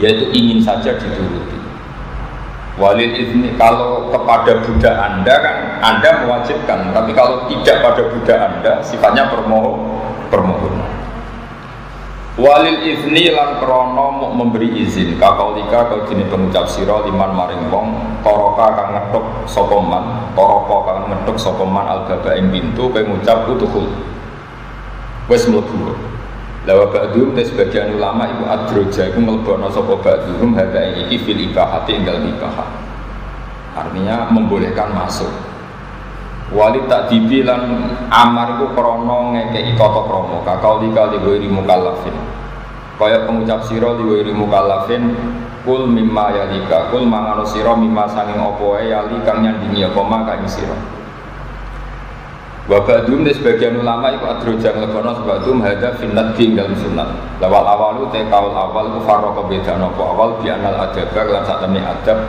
yaitu ingin saja dituruti. Walil izni, kalau kepada budak Anda kan Anda mewajibkan, tapi kalau tidak pada budak Anda sifatnya permohonan. Walil izni lan krana muk memberi izin kakaulika kau dene pengucap sira liman maring wong toroka kang ngethuk sapa man toroko kang ngethuk sapa man al-baba ing pintu kowe ngucap utuhul wis mlebu. Lawa ba'dhum te sebagian ulama iku adroja iku mlebono sapa ba'dhum hada iki fil ibahati enggal ibahah, artinya membolehkan masuk. Wali tak dibilang amar itu krono ngekei tata kromo kakau dika liwiri mukallafin kaya pengucap siro liwiri mukallafin kul mimma yalika kul mangano siro mimma sanging opoe yali kang nyandingi opoma kang siro. Wabadum di sebagian ulama itu adroja ngelekono sebadum hada finnat di dalam sunat lawal awalu te kaul awal ku farroko beda nopo awal bianal adabah lan saat temui adab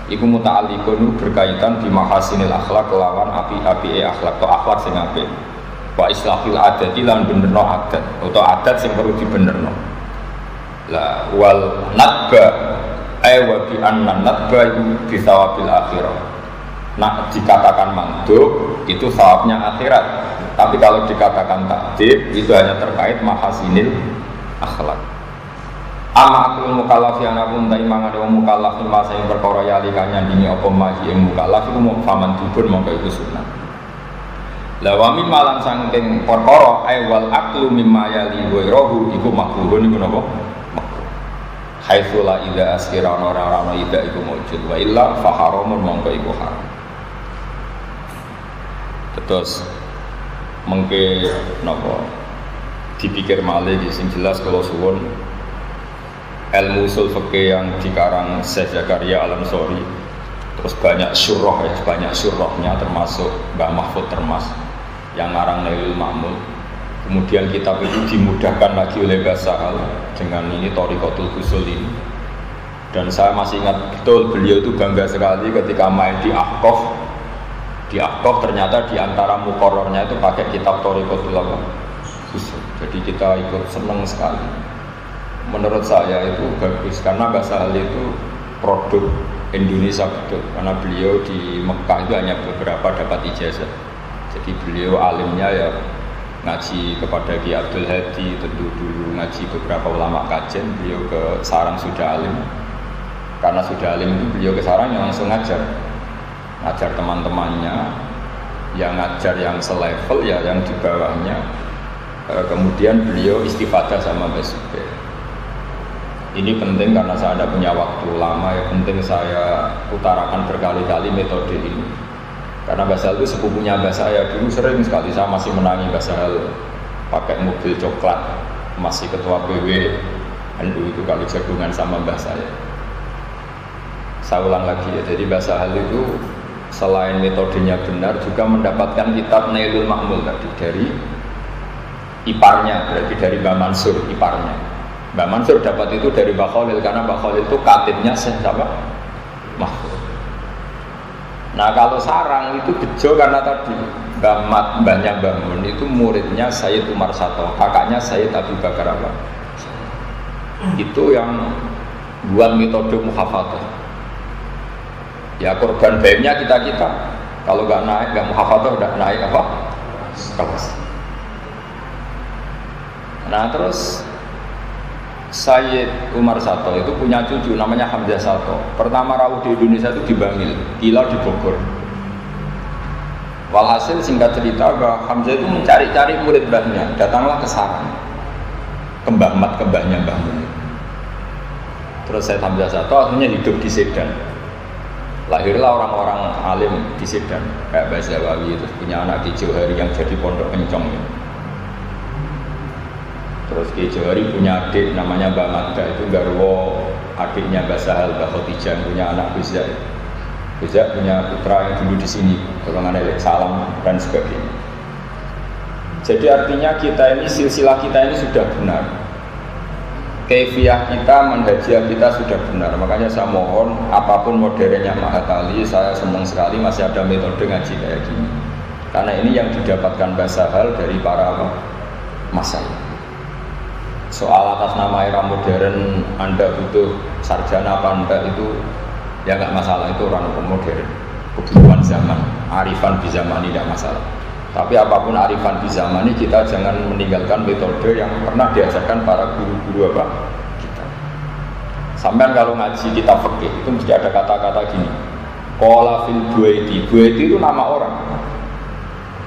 iku muta'alliqun berkaitan di mahasinil akhlak lawan api-api akhlak atau akhlak sing apik. Wa islahil adati lan benerno adat atau adat sing perlu dibenerno. La wal nadba wa bi anna nadba iku bi thawabil akhirah. Nah dikatakan mandub itu thawabnya akhirat. Tapi kalau dikatakan takdib itu hanya terkait mahasinil akhlak. Ama akul mukallaf yang apun ta imang ada mukallaf ing masa yang perkara yali kanya dini apa maji ing mukallaf iku mau faman dibun mongko iku sunah. La wa mim malan saking perkara ai wal aklu mimma yali wa irahu iku makruhun iku napa? Makruh. Haitsu la idza askira ora ida iku maujud wa illa fa haramun mongko iku haram. Terus mengke napa dipikir malih sing jelas kalau suwun ilmu usul fikih yang dikarang Syekh Zakaria Al-Ansori, terus banyak syurah ya, banyak syurahnya termasuk Mbah Mahfud Termas yang ngarang Nailul Ma'mul. Kemudian kitab itu dimudahkan lagi oleh Mbah Sahal dengan ini Thariqatul Usul ini. Dan saya masih ingat betul beliau itu bangga sekali ketika main di Ahqaf. Di Ahqaf ternyata di antara muqarrarnya itu pakai kitab Thariqatul Usul. Jadi kita ikut senang sekali. Menurut saya itu bagus karena Mbah Sahal itu produk Indonesia betul, karena beliau di Mekah itu hanya beberapa dapat ijazah. Jadi beliau alimnya ya ngaji kepada Ki Abdul Hadi, tentu dulu ngaji beberapa ulama kajen. Beliau ke Sarang sudah alim, karena sudah alim itu beliau ke Sarang yang langsung ngajar teman-temannya, yang ngajar yang selevel ya yang di bawahnya. Kemudian beliau istifadah sama Mbah Zubair. Ini penting karena saya tidak punya waktu lama, ya penting saya utarakan berkali-kali metode ini. Karena Mbah Sahal itu sepupunya Mbah saya, dulu sering sekali saya masih menangi Mbah Sahal pakai mobil coklat, masih ketua PW NU itu kalau jagungan sama Mbah saya. Saya ulang lagi ya, jadi Mbah Sahal itu selain metodenya benar juga mendapatkan kitab Nailul Ma'mul tadi dari iparnya, berarti dari Mbah Mansur iparnya. Mbak Mansur dapat itu dari Mbah Khalil karena Mbah Khalil itu katibnya siapa? Mahfud. Nah kalau Sarang itu bejo karena tadi Mbahnya Mbah Mun itu muridnya Sayyid Umar Sato, kakaknya Sayyid Abu Bakar apa? Itu yang buat metode muhafadzah. Ya korban baimnya kita kalau nggak naik nggak muhafadzah udah naik apa? Kelas. Nah terus Sayyid Umar Sato itu punya cucu namanya Hamzah Sato. Pertama rawuh di Indonesia itu di Bangil, Kila di Bogor. Walhasil singkat cerita bahwa Hamzah itu mencari-cari murid mbahnya, datanglah ke sarang ke Mbah Mat, ke mbahnya Mbah Mun. Terus Sayyid Hamzah Sato akhirnya hidup di Sedan. Lahirlah orang-orang alim di Sedan, kayak Mbah Zawawi, terus punya anak Ki Johari yang jadi pondok kencong. Terus Ki Johari punya adik namanya Mbah Mada, itu garwo adiknya Mbah Sahal, Mbah Khotijah, punya anak Buzak. Buzak punya putra yang dulu di sini, golongan Elek Salam dan sebagainya. Jadi artinya kita ini, silsilah kita ini sudah benar. Kaifiyah kita, manhajiyah kita sudah benar. Makanya saya mohon, apapun modernnya Mahatali, saya senang sekali masih ada metode ngaji kayak gini. Karena ini yang didapatkan Mbah Sahal dari para masyayikh. Soal atas nama era modern Anda butuh sarjana apa enggak itu ya nggak masalah, itu orang modern, kebutuhan zaman, arifan di zaman ini tidak masalah. Tapi apapun arifan di zaman ini, kita jangan meninggalkan metode yang pernah diajarkan para guru-guru apa kita. Sampai kalau ngaji kita fikih itu mesti ada kata-kata gini, qala fil Buaiti. Buaiti itu nama orang.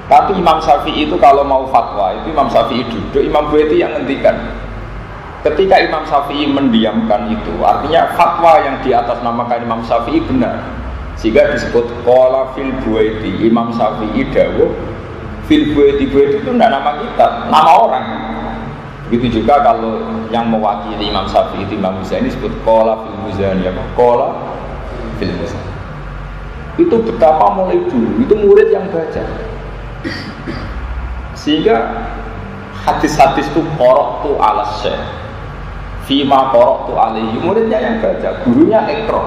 Tapi Imam Syafi'i itu kalau mau fatwa itu Imam Syafi'i duduk, Imam Buaiti yang ngendikan. Ketika Imam Syafi'i mendiamkan itu, artinya fatwa yang di atas namakan Imam Syafi'i benar, sehingga disebut qala fil Buaiti. Imam Syafi'i dawuh fil Buaiti. Buaiti itu tidak nama kita, nama orang. Begitu juga kalau yang mewakili Imam Syafi'i itu Imam Muzani disebut qala fil Muzani, apa qala fil Muzani. Itu betapa mulai dulu itu murid yang baca, sehingga hadis-hadis itu qara'tu ala syekh fima qara'tu alaihi, muridnya yang baca, gurunya ikra.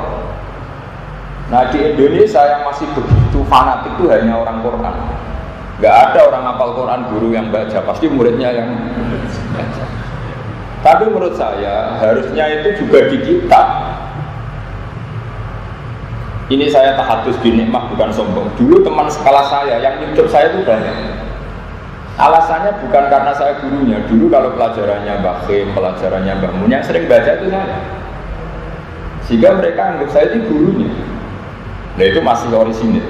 Nah di Indonesia yang masih begitu fanatik itu hanya orang Quran. Nggak ada orang hafal Quran guru yang baca, pasti muridnya yang baca. Tapi menurut saya harusnya itu juga di kitab. Ini saya tahadus binikmah, bukan sombong. Dulu teman sekelas saya yang hidup saya itu banyak. Alasannya bukan karena saya gurunya. Dulu kalau pelajarannya Mbah Khim, pelajarannya Mbah Mun, yang sering baca itu saya. Sehingga mereka anggap saya itu gurunya. Nah itu masih orisinil.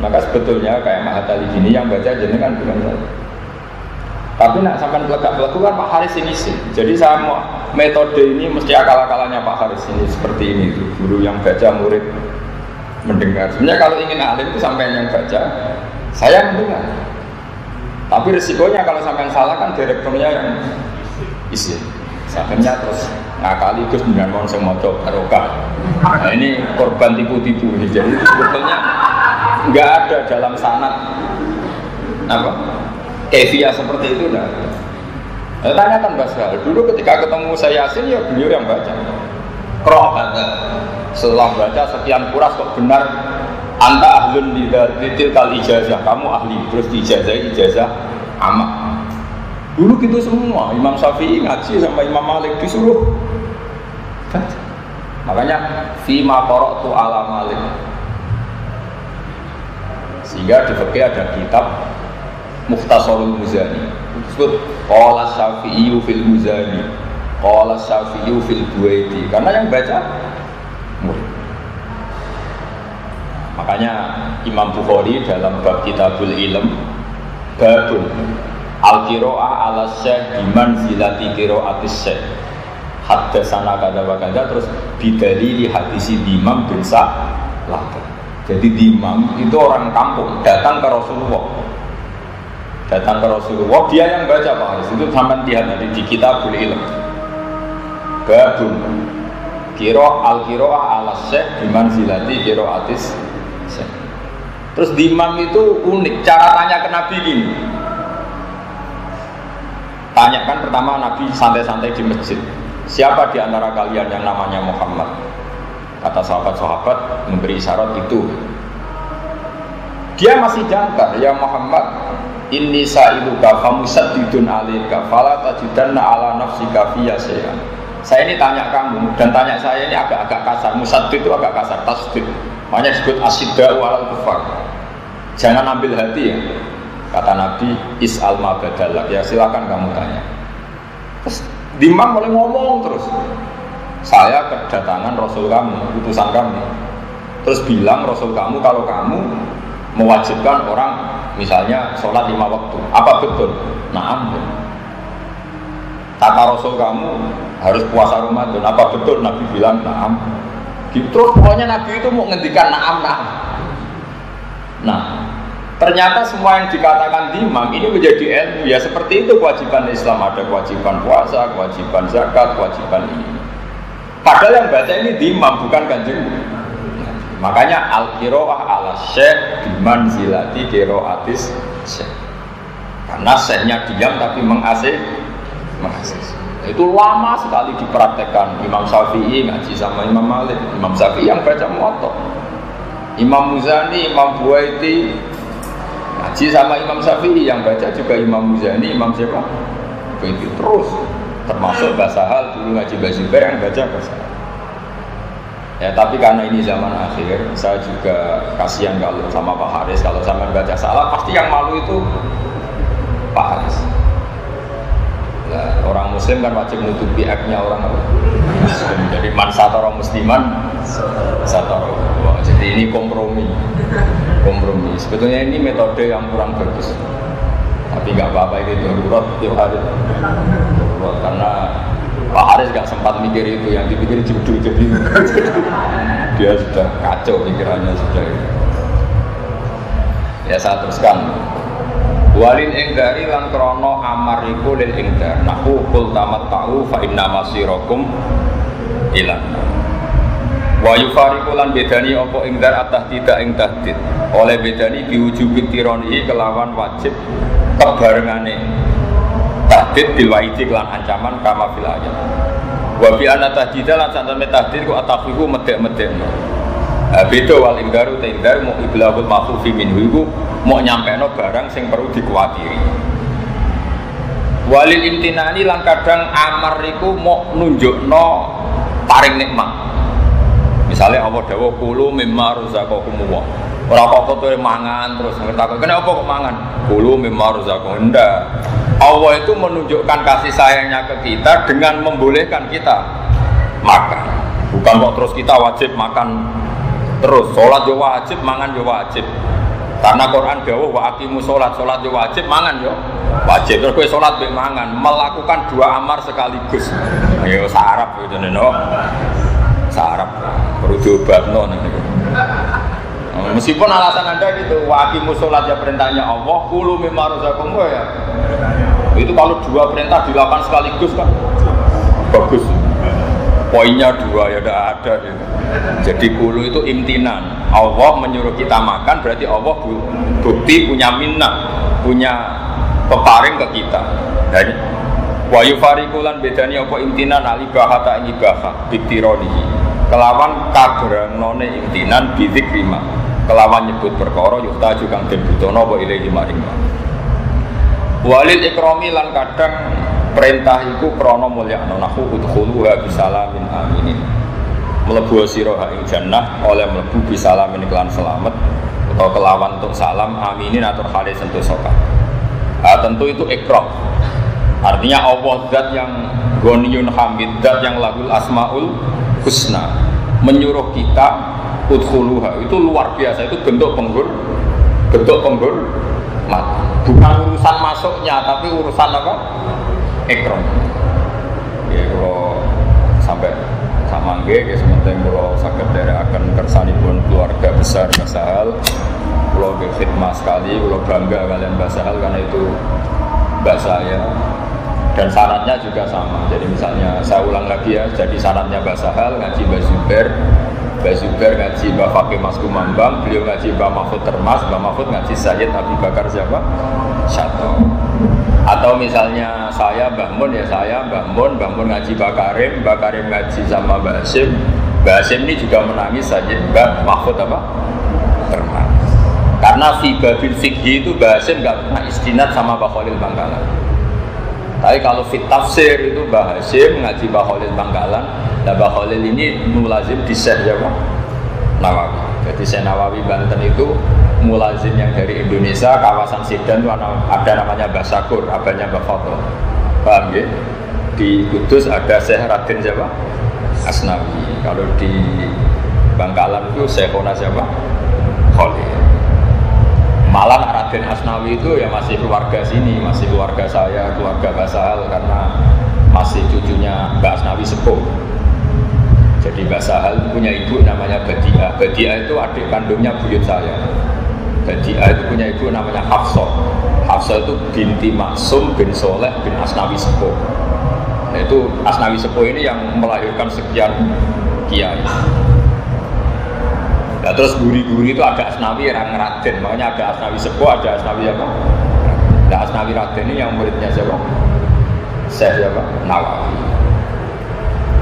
Maka sebetulnya kayak Mahatali gini yang baca jenengan bukan saya. Tapi nak sampai pelegak-pelegak kan Pak Haris ini sih. Jadi saya mau metode ini mesti akal-akalannya Pak Haris ini seperti ini itu. Guru yang baca, murid mendengar. Sebenarnya kalau ingin alim itu sampai yang baca, saya mendengar. Tapi resikonya kalau sampai salah kan direkturnya yang isi. Akhirnya terus ngakali terus dengan mau semoco barokah. Nah ini korban tipu-tipu. Jadi sebetulnya nggak ada dalam sanad apa kaifiyah seperti itu dah. Tanyakan Mbak Sahal, dulu ketika ketemu saya Yasin ya beliau yang baca. Qra' baca. Setelah baca sekian kuras kok benar anta ahlun litil kal ijazah, kamu ahli, terus ijazah amat. Dulu gitu semua. Imam Syafi'i ngaji sama Imam Malik disuruh baca. Makanya fima qara'tu ala Malik. Sehingga di fikih ada kitab Mukhtasarul Muzani. Disebut qala Syafi'i fil Muzani, qala Syafi'i fil Buaiti. Karena yang baca murid. Makanya Imam Bukhari dalam bab Kitabul Ilm babun al-qira'ah ala syekh biman zilati qira'atis syekh haddasana kada wa kada, terus bidalili hadisi Imam bin Sa'lah. Jadi Imam itu orang kampung datang ke Rasulullah, dia yang baca Pak Haris. Itu sampai lihat nanti di Kitabul Ilm babun al-qira'ah ala syekh biman zilati qira'atis. Terus di Imam itu unik, cara tanya ke Nabi gini. Tanyakan pertama Nabi santai-santai di masjid, siapa di antara kalian yang namanya Muhammad? Kata sahabat-sahabat memberi isyarat itu. Dia masih jangkar, ya Muhammad, inni sa'iluka famusaddidun alika fala tajidanna ala nafsika fiyya syai'an. Saya ini tanya kamu, dan tanya saya ini agak-agak kasar. Musaddid itu agak kasar, tasdid. Makanya disebut asyidda'u alal kufar. Jangan ambil hati ya. Kata Nabi, is'al ma badalak, ya silakan kamu tanya. Terus Dimam mulai ngomong terus, saya kedatangan Rasul kamu, utusan kamu. Terus bilang Rasul kamu kalau kamu mewajibkan orang misalnya sholat 5 waktu, apa betul? Naam. Kata Rasul kamu harus puasa Ramadan, apa betul? Nabi bilang naam. Gitu, terus pokoknya Nabi itu mau ngendikan naam. Nah, ternyata semua yang dikatakan Dimam ini menjadi ilmu. Ya seperti itu kewajiban Islam, ada kewajiban puasa, kewajiban zakat, kewajiban ini. Padahal yang baca ini Dimam bukan Kanjeng. Makanya al-qiraah ala syekh bimanzilati qiraatis syekh. Karena syekhnya diam tapi mengasih. Itu lama sekali dipraktekkan. Imam Syafi'i ngaji sama Imam Malik, Imam Syafi'i yang baca Muwatta. Imam Muzani, Imam Buaiti ngaji sama Imam Syafi'i, yang baca juga Imam Muzani, Imam siapa? Buaiti terus. Termasuk Basahal dulu ngaji Basyuber yang baca Basahal. Ya tapi karena ini zaman akhir, saya juga kasihan kalau sama Pak Haris, kalau zaman baca salah pasti yang malu itu Pak Haris. Nah, orang Muslim kan wajib menutupi aibnya orang Muslim. Jadi man satara musliman satara. Jadi ini kompromi. Sebetulnya ini metode yang kurang bagus. Tapi nggak apa-apa, ini darurat tiap hari. Karena Pak Haris nggak sempat mikir itu, yang dipikir judul jadi dia sudah kacau pikirannya sudah. Ya saya teruskan. Walil ingdari lan krono amar iku lil ingdar nahu kul tamat ta'u fa inna masirakum ilan wa yufariku lan bedani opo ingdar atah tidak ing tahdid oleh bedani diwujubit tironi kelawan wajib kebarengane tahdid dilwaidi kelan ancaman kama fil ayat wa bi anna tahdidah lan santan tahdid ku atafiku medek-medek beda wal ingdaru ta ingdar mu iblahul mafufi minhu iku mau nyampeno barang sing perlu dikuatiri. Walil imtinani lan kadang amar iku mau nunjukno paring nikmat. Misalnya Allah dawuh kulu mimma razaqakumullah. Ora kok kowe mangan terus ngerti kenapa kok mangan? Kulu mimma razaqakum. Ndak. Allah itu menunjukkan kasih sayangnya ke kita dengan membolehkan kita makan. Bukan kok terus kita wajib makan terus. Salat yo wajib, mangan yo wajib. Karena Quran dawuh wa aqimus sholat, sholat yo wajib, mangan yo wajib. Terus kowe sholat mbek mangan, melakukan dua amar sekaligus. Ayo sarap yo jenenge no. Sarap perlu diobatno niku. Meskipun alasan Anda gitu, wa aqimus sholat ya perintahnya Allah, kulu mimma razaqakum ya. Itu kalau dua perintah dilakukan sekaligus kan bagus. Poinnya dua ya tidak ada gitu. Jadi kulu itu imtinan. Allah menyuruh kita makan berarti Allah bukti punya minnah, punya peparing ke kita. Dan wa yufarikulan bedani apa imtinan alibah ta ing ibah bitironi. Kelawan kabrangnone imtinan bidik lima. Kelawan nyebut perkara yukta juga den butono wa ilahi maring. Walil ikrami lan kadang perintah iku krana mulyakno nahu udkhuluha bisalamin aminin. Mlebu sira ing jannah oleh mlebu bisalamin kelan selamat atau kelawan untuk salam aminin atur hale sentosa. Tentu itu ikram. Artinya Allah zat yang ghaniyun hamid, zat yang lahul asmaul husna menyuruh kita udkhuluha. Itu luar biasa, itu bentuk penghormatan. Bukan urusan masuknya tapi urusan apa? Ikram. Ya kalau sampai sama nggih sementing kalau saged derekaken kersanipun keluarga besar Basahal, kula khidmah sekali, kula bangga kalian Basahal karena itu mbak saya. Dan syaratnya juga sama. Jadi misalnya saya ulang lagi ya, jadi syaratnya Basahal ngaji Mbak Zubair ngaji Mbak Fakih Mas Kumambang, beliau ngaji Mbak Mahfud Termas, Mbak Mahfud ngaji Sayyid Abi Bakar siapa? Syato. Atau misalnya saya Mbak Mun ya saya Mbak Mun ngaji Mbak Karim ngaji sama Mbak Hasyim ini juga menangis Sayyid Mbak Mahfud apa? Termas. Karena fi babil fikhi itu Mbak Hasyim nggak pernah istinad sama Mbak Khalil Bangkalan. Tapi kalau fit tafsir itu Mbak Hasyim ngaji Mbak Khalil Bangkalan. Nah Mbak Khalil ini mulazim di Syekh Nawawi. Jadi Syekh Nawawi Banten itu mulazim yang dari Indonesia, kawasan Sidan itu ada namanya Mbak Sakur, abahnya Mbak Fadl. Paham ya? di Kudus ada Syekh Raden siapa? Asnawi. Kalau di Bangkalan itu Syekhona siapa? Khalil. Malah Raden Asnawi itu ya masih keluarga sini, masih keluarga saya, keluarga Mbak Sahal karena masih cucunya Mbak Asnawi sepuh. Jadi Mbak Sahal punya ibu namanya Badia. Badia itu adik kandungnya buyut saya. Badia itu punya ibu namanya Hafsah. Hafsah itu binti Maksum bin Soleh bin Asnawi sepuh. Nah, itu Asnawi sepuh ini yang melahirkan sekian kiai. Nah, terus guri-guri itu ada Asnawi yang Raden, makanya ada Asnawi sepuh, ada Asnawi apa? Nah, Asnawi Raden ini yang muridnya siapa? Syekh siapa? Nawawi.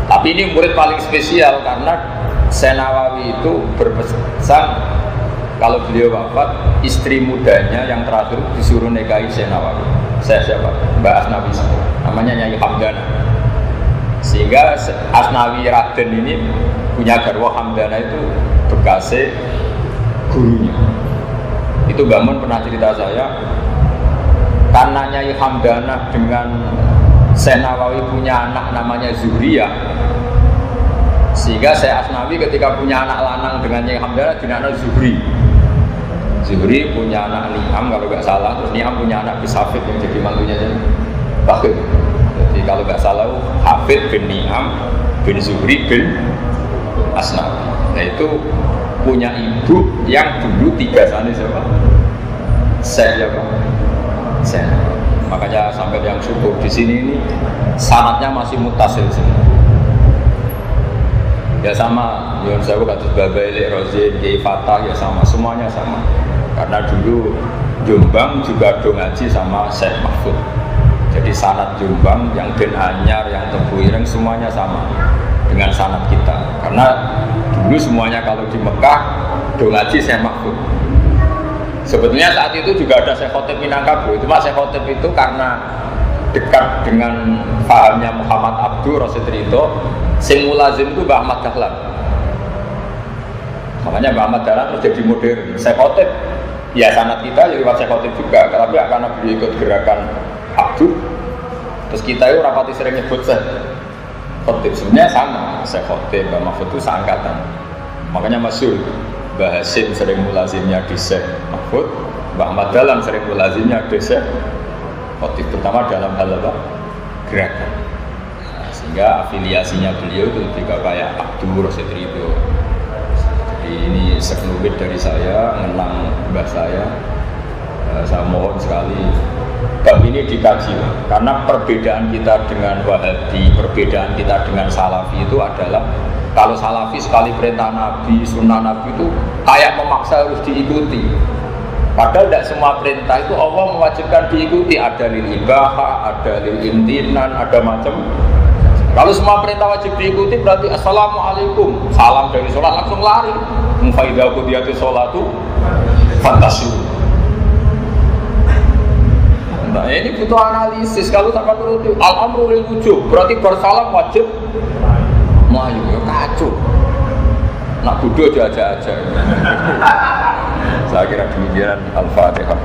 Tapi ini murid paling spesial karena Syekh Nawawi itu berpesan kalau beliau wafat, istri mudanya yang terakhir disuruh nikahi Syekh Nawawi. Syekh siapa? Mbak Asnawi sepuh, namanya Nyai Hamdana. Sehingga Asnawi Raden ini punya garwa Hamdana itu bekasnya gurunya. Itu Mbak Mun pernah cerita saya, karena Nyai Hamdana dengan Syekh Nawawi punya anak namanya Zuhriyah, sehingga Syekh Asnawi ketika punya anak lanang dengan Nyai Hamdana dinamakan Zuhri. Zuhri punya anak Ni'am kalau nggak salah, terus Ni'am punya anak Bisafid yang jadi mantunya jadi Bakir. Jadi kalau nggak salah Hafid bin Ni'am bin Zuhri bin Asnawi. Nah itu punya ibu yang dulu tiga sana siapa? Syekh siapa? Syekh. Makanya sampai yang syukur di sini ini sanadnya masih mutasil sini. Ya sama, Yon Sewu kados Babaili Rozin, Kiai Fatah ya sama, semuanya sama. Karena dulu Jombang juga do ngaji sama Syekh Mahfud. Jadi sanad Jombang, yang Den Anyar, yang Tebu Ireng semuanya sama dengan sanad kita. Karena dulu semuanya kalau di Mekah do ngaji Syekh Mahfud. Sebetulnya saat itu juga ada Syekh Khotib Minangkabau. Cuma Syekh Khotib itu karena dekat dengan pahamnya Muhammad Abdu Rasid Ridho, sing mulazim itu Mbah Ahmad Dahlan. Makanya Mbah Ahmad Dahlan terus jadi modern. Syekh Khotib, ya sanad kita jadi Syekh Khotib juga. Tapi karena beliau ikut gerakan Abdu, terus kita itu rapati sering nyebut Syekh Khotib. Sebenarnya sama, Syekh Khotib, Mbah Mahfud itu seangkatan. Makanya masyhur Mbah Hasim sering mulazimnya di Syekh Mahfud, Mbah Ahmad Dahlan sering mulazimnya di Syekh Khotib, terutama dalam hal apa? Gerakan. Nah, sehingga afiliasinya beliau itu juga kayak Abdur Rasid Ridho. Jadi ini sekelumit dari saya mengenang mbah saya. Saya mohon sekali bab ini dikaji, karena perbedaan kita dengan Wahabi, perbedaan kita dengan Salafi itu adalah kalau Salafi sekali perintah Nabi, sunnah Nabi itu kayak memaksa harus diikuti. Padahal tidak semua perintah itu Allah mewajibkan diikuti. Ada lil ibaha, ada lil imtinan, ada macam. Kalau semua perintah wajib diikuti berarti assalamualaikum, salam dari sholat langsung lari. Faidah qudiyati sholatu fantasiru. Nah ini butuh analisis. Kalau sama turuti al-amru lil wujub, berarti bersalam wajib. Melayu ya kacau. Nak bodoh aja. Saya kira demikian. Al-Fatihah.